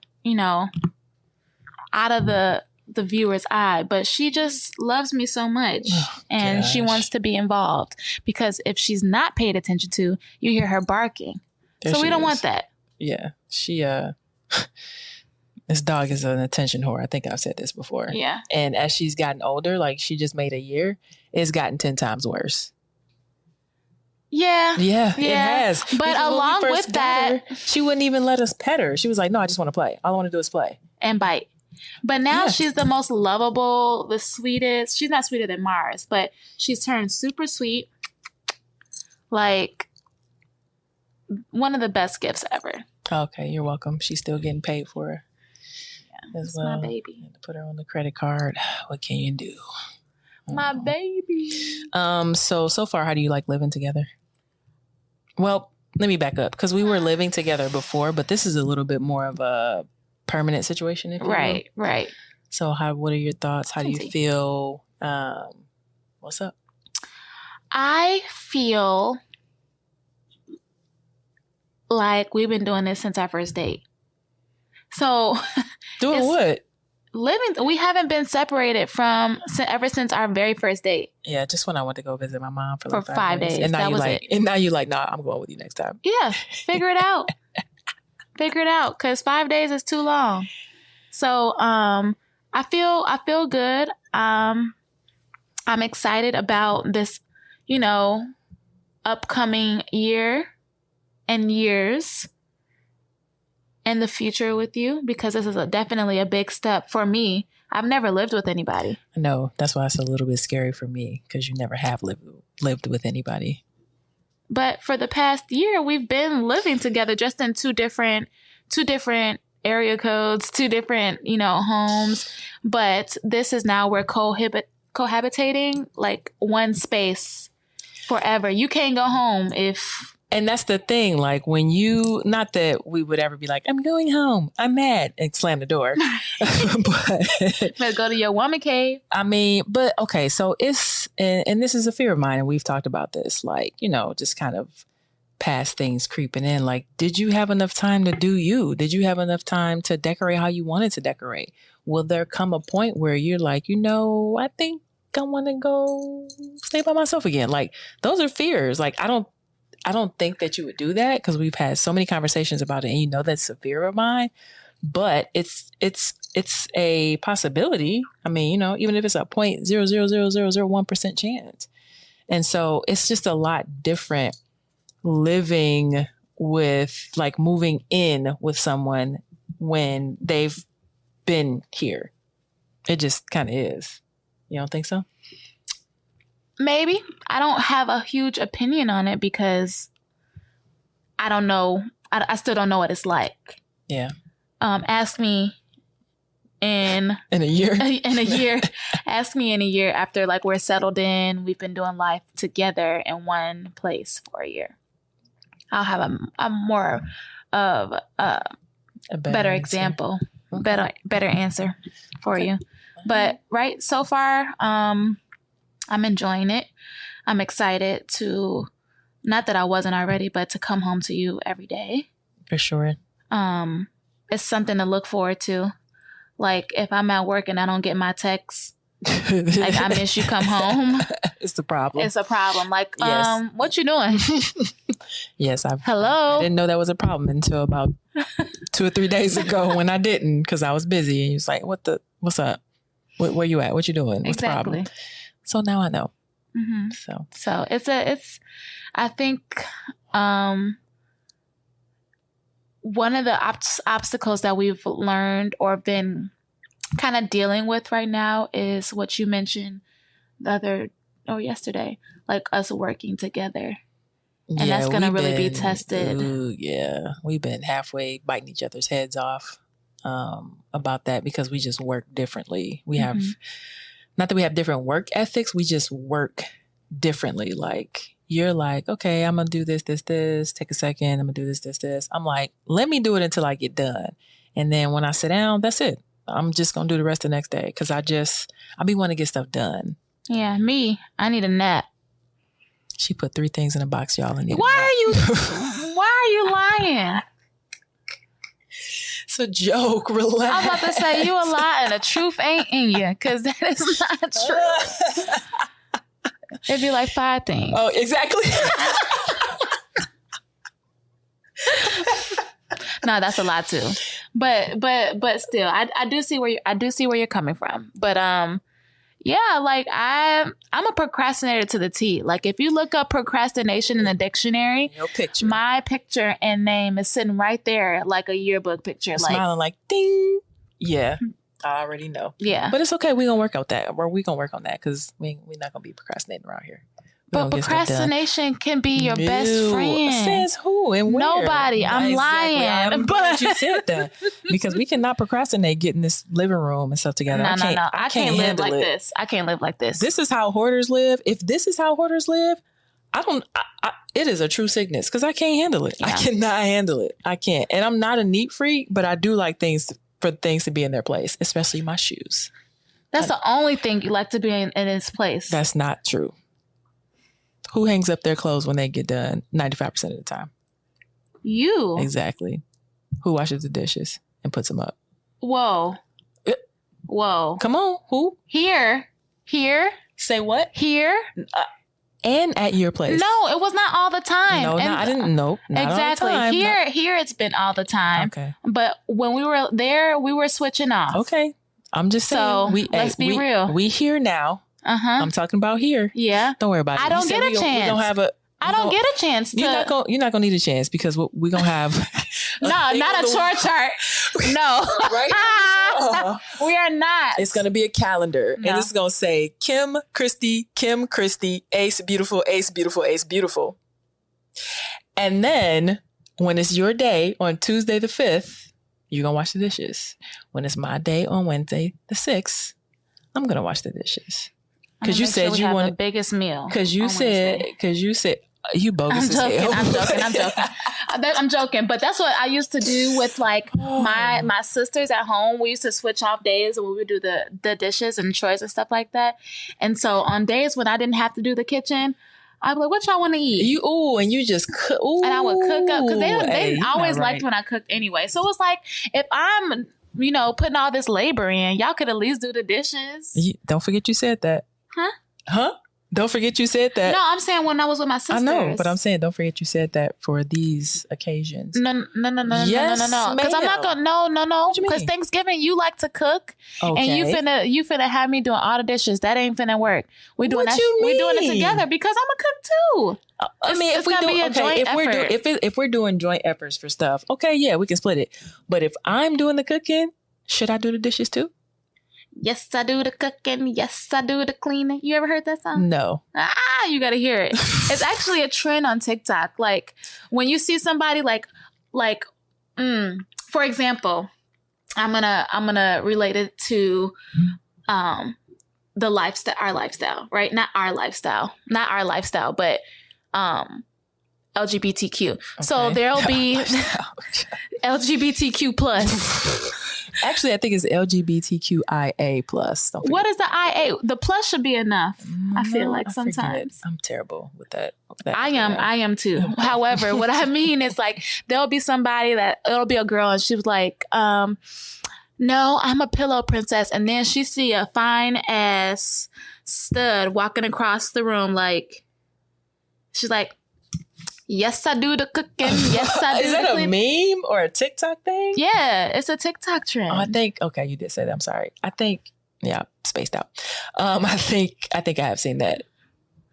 out of the viewer's eye, but she just loves me so much and she wants to be involved, because if she's not paid attention to, you hear her barking. So we don't want that. Yeah. She this dog is an attention whore. I think I've said this before. Yeah. And as she's gotten older, like she just made a year, it's gotten 10 times worse. Yeah. Yeah, it has. But because along with that, she wouldn't even let us pet her. She was like, no, I just want to play. All I want to do is play. And bite. But now she's the most lovable, the sweetest. She's not sweeter than Mars, but she's turned super sweet. Like one of the best gifts ever. Okay, you're welcome. She's still getting paid for her. Yeah, as well. My baby. Put her on the credit card. What can you do? My baby. So far, how do you like living together? Well, let me back up, because we were living together before, but this is a little bit more of a permanent situation, if you will. Right. So what are your thoughts? How do you feel? What's up? I feel like we've been doing this since our first date. So doing what? Living. We haven't been separated ever since our very first date. Yeah, just when I went to go visit my mom for 5 days. And now that you was like, it. And now you like, nah, I'm going with you next time. Yeah, figure it out. Because 5 days is too long. So I feel good. I'm excited about this, upcoming year and years in the future with you, because this is definitely a big step for me. I've never lived with anybody. No, that's why it's a little bit scary for me, because you never have lived with anybody. But for the past year, we've been living together, just in two different area codes, two different, homes. But this is now we're cohabitating like one space forever. You can't go home if... And that's the thing, like when not that we would ever be like, I'm going home, I'm mad, and slam the door. But go to your woman cave. I mean, but okay, so it's, and this is a fear of mine, and we've talked about this, like, just kind of past things creeping in. Like, did you have enough time to do you? Did you have enough time to decorate how you wanted to decorate? Will there come a point where you're like, I think I want to go stay by myself again? Like, those are fears. Like, I don't think that you would do that, because we've had so many conversations about it, and that's a fear of mine. But it's a possibility. I mean, even if it's a 0.00001% chance. And so it's just a lot different living with, like, moving in with someone when they've been here. It just kind of is. You don't think so? Maybe. I don't have a huge opinion on it, because I don't know. I still don't know what it's like. Yeah. Ask me in a year. Ask me in a year after, like, we're settled in. We've been doing life together in one place for a year. I'll have a more of a better example, okay. better answer for you. But right so far, I'm enjoying it. I'm excited to, not that I wasn't already, but to come home to you every day. For sure. It's something to look forward to. Like, if I'm at work and I don't get my text, like, I miss you, come home. It's a problem. Like, yes. What you doing? Yes. Hello. I didn't know that was a problem until about 2 or 3 days ago, when I didn't, because I was busy. And he was like, what's up? Where you at? What you doing? What's the problem? So now I know. Mm-hmm. So it's I think one of the obstacles that we've learned or been kind of dealing with right now is what you mentioned yesterday, like us working together. And that's going to really be tested. Ooh, yeah. We've been halfway biting each other's heads off about that, because we just work differently. We have, not that we have different work ethics, we just work differently. Like, you're like, okay, I'm going to do this, take a second, I'm going to do this. I'm like, let me do it until I get done. And then when I sit down, that's it. I'm just going to do the rest the next day, because I be wanting to get stuff done. Yeah, me. I need a nap. She put 3 things in a box, y'all. Why are you lying? It's a joke. Relax. I was about to say, you a lie and the truth ain't in you, because that is not true. It'd be like 5 things. Oh, exactly. No, that's a lot too. But still, I do see where you're coming from. But yeah, like I'm a procrastinator to the T. Like, if you look up procrastination in the dictionary, my picture and name is sitting right there, like a yearbook picture, smiling like ding. Yeah. I already know. Yeah. But it's okay. We're going to work out that. Or we're going to work on that, because we're not going to be procrastinating around here. But procrastination can be your best friend. Says who and where? Nobody. I'm lying. I'm glad you said that, because we cannot procrastinate getting this living room and stuff together. No. I can't live like this. I can't live like this. This is how hoarders live. If this is how hoarders live, it is a true sickness, because I can't handle it. Yeah. I cannot handle it. I can't. And I'm not a neat freak, but I do like for things to be in their place, especially my shoes. That's the only thing you like to be in its place. That's not true. Who hangs up their clothes when they get done 95% of the time? You. Exactly. Who washes the dishes and puts them up? Whoa. Whoa. Come on. Who? Here. Say what? Here. And at your place. No, it was not all the time. No, I didn't know. Exactly. All the time. Here it's been all the time. Okay. But when we were there, we were switching off. Okay. I'm just saying. So let's be real. We here now. I'm talking about here. Yeah. Don't worry about it. I don't get a chance. We don't have I don't get a chance to. You're not gonna need a chance because we're gonna have. No, not a chore chart. No. Right? We are not. It's gonna be a calendar, and it's gonna say Kim Christie, Ace, Beautiful, Ace, Beautiful, Ace, Beautiful. And then when it's your day on Tuesday the 5th, you're gonna wash the dishes. When it's my day on Wednesday the 6th, I'm gonna wash the dishes. Because you said you want the biggest meal. Because you said you bogus as hell. I'm joking, but that's what I used to do with like my sisters at home. We used to switch off days when we would do the dishes and chores and stuff like that. And so on days when I didn't have to do the kitchen, I'd be like, what y'all want to eat? And you just cook. And I would cook up because they always liked when I cooked anyway. So it's like, if I'm, putting all this labor in, y'all could at least do the dishes. Don't forget you said that. Huh? Don't forget you said that. No, I'm saying when I was with my sisters. I know, but I'm saying don't forget you said that for these occasions. No. Yes, no. Because I'm not gonna. No. Because Thanksgiving you like to cook, and you finna have me doing all the dishes. That ain't finna work. We doing it together because I'm a cook too. I mean, if we do a joint effort. If we're doing joint efforts for stuff, okay, yeah, we can split it. But if I'm doing the cooking, should I do the dishes too? Yes, I do the cooking. Yes, I do the cleaning. You ever heard that song? No. You got to hear it. It's actually a trend on TikTok. Like when you see somebody for example, I'm gonna relate it to the lifestyle, our lifestyle, right? Not our lifestyle, but LGBTQ. Okay. So there'll be LGBTQ plus. Actually, I think it's LGBTQIA plus. What is the IA? The plus should be enough. I feel like sometimes. I'm terrible with that. I am too. However, what I mean is like there'll be somebody it'll be a girl and she was like, no, I'm a pillow princess. And then she see a fine ass stud walking across the room like, she's like, yes, I do the cooking. Yes, I do. Is that a meme or a TikTok thing? Yeah, it's a TikTok trend. I think. Okay, you did say that. I'm sorry. I think. Yeah, spaced out. I think I have seen that.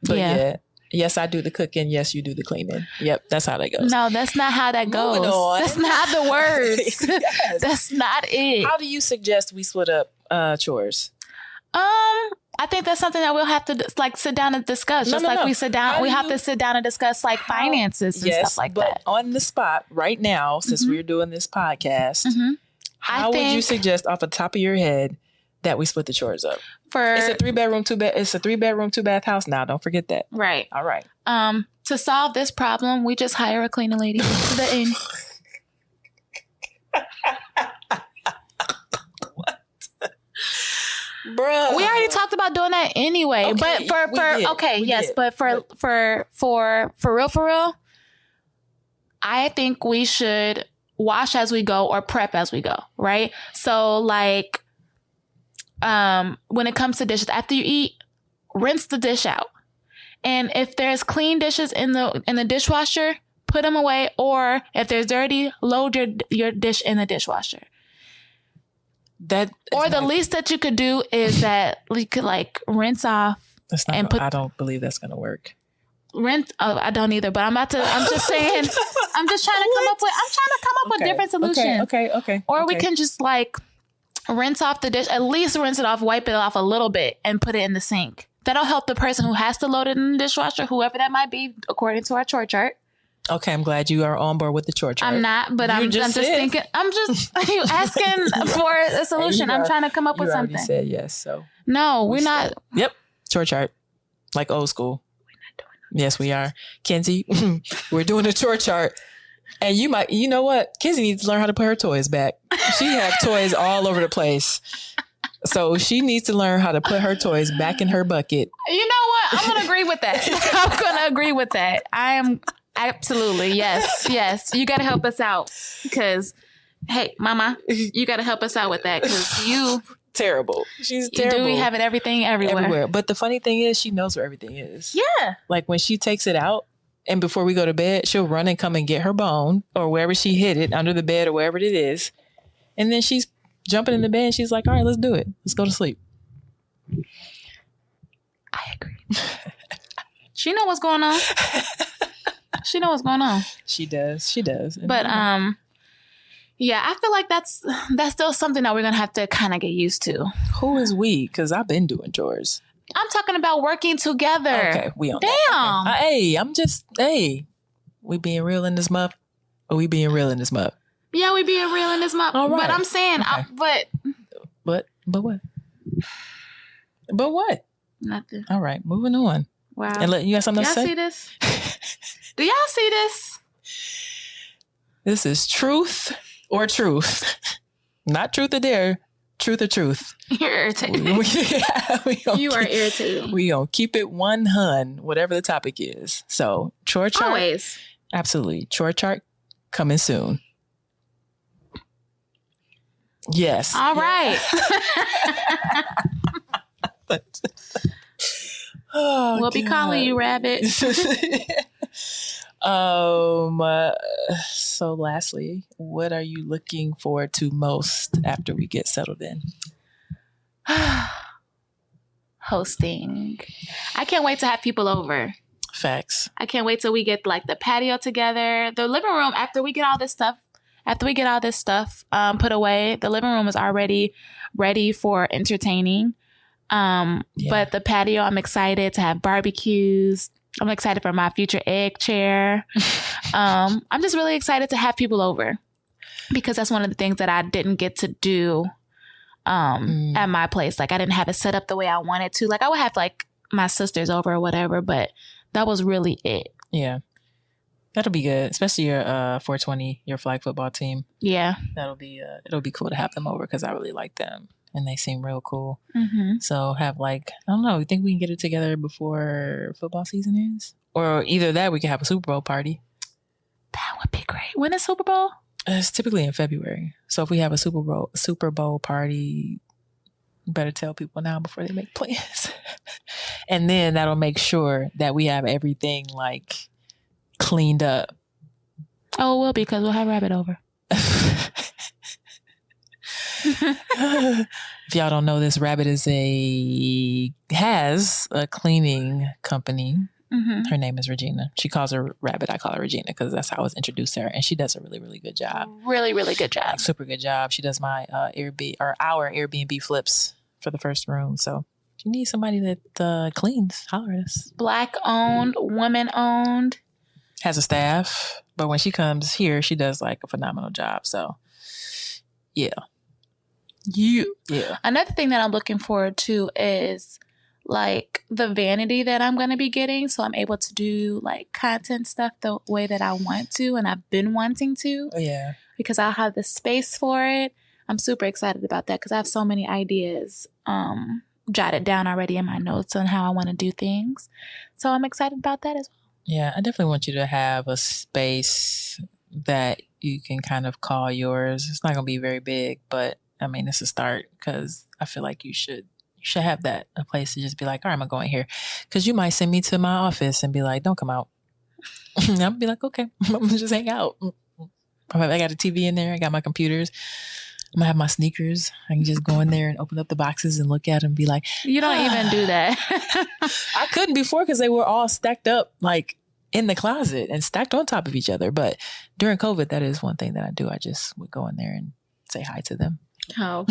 But yeah. Yes, I do the cooking. Yes, you do the cleaning. Yep, that's how that goes. No, that's not how that goes. That's not the words. Yes. That's not it. How do you suggest we split up chores? I think that's something that we'll have to sit down and discuss. We sit down, have to sit down and discuss finances and stuff like that. On the spot right now, since we're doing this podcast, how would you suggest off the top of your head that we split the chores up? It's a 3-bedroom, 2-bath house now. Don't forget that. Right. All right. To solve this problem, we just hire a cleaning lady to the end. Bruh. We already talked about doing that anyway. Okay, but for real, I think we should wash as we go or prep as we go, right? So when it comes to dishes, after you eat, rinse the dish out. And if there's clean dishes in the dishwasher, put them away. Or if there's dirty, load your dish in the dishwasher. The least that you could do is that we could rinse off. I don't believe that's going to work. Rinse. Oh, I don't either. But I'm just saying. I'm just trying to come up with different solutions. Okay. Or we can just rinse off the dish. At least rinse it off, wipe it off a little bit, and put it in the sink. That'll help the person who has to load it in the dishwasher, whoever that might be, according to our chore chart. Okay, I'm glad you are on board with the chore chart. I'm not, but I'm just thinking. I'm just asking for a solution. I'm trying to come up with something. You said yes, so no, we're not. Yep, chore chart, like old school. We're not doing that. Yes, we are, Kenzie. We're doing a chore chart, and you know what? Kenzie needs to learn how to put her toys back. She has toys all over the place. So she needs to learn how to put her toys back in her bucket. You know what? I'm going to agree with that. I am absolutely. Yes. You got to help us out because, hey, mama, you got to help us out with that because you... Terrible. She's terrible. You do be having everything everywhere. But the funny thing is she knows where everything is. Yeah. Like when she takes it out and before we go to bed, she'll run and come and get her bone or wherever she hid it, under the bed or wherever it is. And then she's jumping in the bed. She's like, all right, let's do it. Let's go to sleep. I agree. She know what's going on. She know what's going on. She does. But yeah, I feel like that's still something that we're gonna have to kind of get used to. Who is we? Because I've been doing chores. I'm talking about working together. Okay, we on Damn. That. Okay. We being real in this month? Or we being real in this month? Yeah, we being real in this month. All right. But I'm saying, okay. But what? But what? Nothing. All right, moving on. Wow. And you got something to say? Y'all see this? Do y'all see this? This is truth or truth. Not truth or dare. Truth or truth. You're irritating. You are irritating. We gonna keep it 100, whatever the topic is. So chore chart. Always. Absolutely. Chore chart coming soon. Yes. All right. We'll be calling you Rabbit. So lastly, what are you looking forward to most after we get settled in? Hosting. I can't wait to have people over. Facts. I can't wait till we get like the patio together. The living room, after we get all this stuff put away, the living room is already ready for entertaining. But the patio, I'm excited to have barbecues. I'm excited for my future egg chair. I'm just really excited to have people over because that's one of the things that I didn't get to do at my place. Like I didn't have it set up the way I wanted to. Like I would have like my sisters over or whatever, but that was really it. Yeah. That'll be good, especially your 420, your flag football team. Yeah. It'll be cool to have them over because I really like them. And they seem real cool. Mm-hmm. So have like, I don't know, you think we can get it together before football season is? Or either that, we can have a Super Bowl party. That would be great. When is Super Bowl? It's typically in February. So if we have a Super Bowl party, you better tell people now before they make plans. And then that'll make sure that we have everything like cleaned up. Oh, it will be because we'll have Rabbit over. If y'all don't know this, Rabbit has a cleaning company. Mm-hmm. Her name is Regina. She calls her Rabbit. I call her Regina because that's how I was introduced to her. And she does a really, really good job. Really, really good job. Super good job. She does my our Airbnb flips for the first room. So if you need somebody that cleans, holler at us. Black owned, woman owned. Has a staff. But when she comes here, she does like a phenomenal job. So yeah. Yeah. Another thing that I'm looking forward to is like the vanity that I'm going to be getting. So I'm able to do like content stuff the way that I want to. And I've been wanting to. Oh, yeah. Because I'll have the space for it. I'm super excited about that because I have so many ideas jotted down already in my notes on how I want to do things. So I'm excited about that as well. Yeah, I definitely want you to have a space that you can kind of call yours. It's not going to be very big, but I mean, it's a start because I feel like you should have that, a place to just be like, all right, I'm going to go in here. Because you might send me to my office and be like, don't come out. I'll be like, okay, I'm going to just hang out. I got a TV in there. I got my computers. I'm going to have my sneakers. I can just go in there and open up the boxes and look at them and be like, you don't even do that. I couldn't before because they were all stacked up like in the closet and stacked on top of each other. But during COVID, that is one thing that I do. I just would go in there and say hi to them. Oh,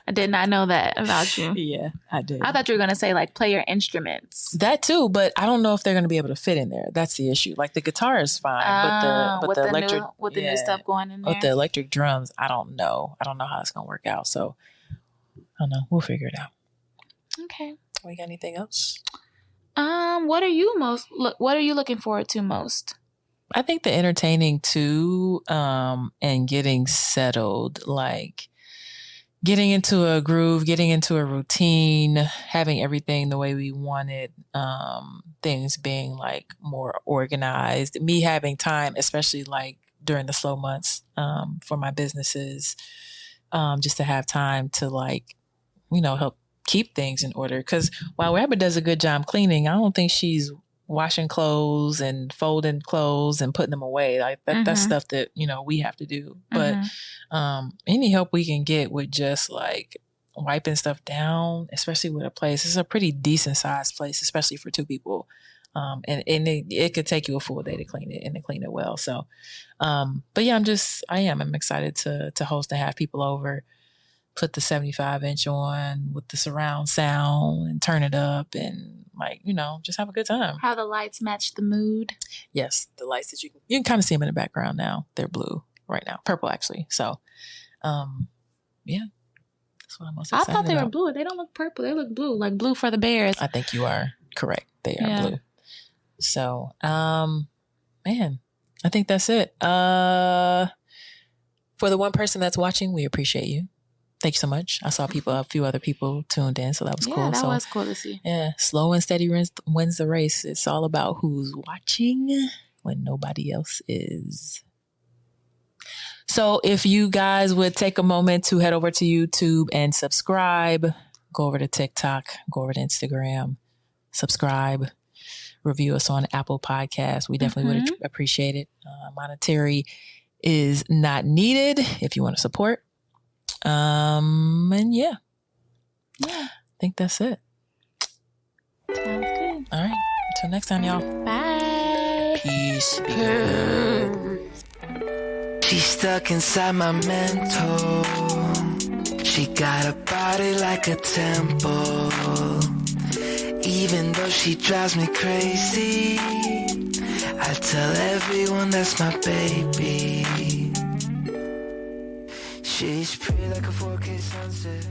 I did not know that about you. Yeah, I did. I thought you were going to say like play your instruments. That too, but I don't know if they're going to be able to fit in there. That's the issue. Like the guitar is fine, but the electric new stuff going in there. With the electric drums, I don't know. I don't know how it's going to work out. So I don't know. We'll figure it out. Okay. We got anything else? What are you looking forward to most? I think the entertaining too, and getting settled, like getting into a groove, getting into a routine, having everything the way we want it, things being like more organized, me having time, especially like during the slow months, for my businesses, just to have time to like, help keep things in order. Because while Rabbit does a good job cleaning, I don't think she's washing clothes and folding clothes and putting them away. Like that's stuff that, you know, we have to do. But any help we can get with just like wiping stuff down, especially with a place, it's a pretty decent sized place, especially for 2 people. And it could take you a full day to clean it and to clean it well. So, but yeah, I'm excited to host and have people over, put the 75-inch on with the surround sound and turn it up and like, you know, just have a good time. How the lights match the mood. Yes. The lights that you can kind of see them in the background now. They're blue right now. Purple actually. So, yeah. That's what I'm most excited I thought they about. were blue. They don't look purple. They look blue, like blue for the Bears. I think you are correct. They are blue. So, man, I think that's it. For the one person that's watching, we appreciate you. Thank you so much. I saw a few other people tuned in, so that was cool. Yeah, that was cool to see. Yeah, slow and steady wins the race. It's all about who's watching when nobody else is. So if you guys would take a moment to head over to YouTube and subscribe, go over to TikTok, go over to Instagram, subscribe, review us on Apple Podcasts. We definitely would appreciate it. Monetary is not needed if you want to support. And yeah, I think that's it. Sounds good. All right. Until next time, y'all. Bye. Peace. She's stuck inside my mental. She got a body like a temple. Even though she drives me crazy, I tell everyone that's my baby. She's pretty like a 4K sunset.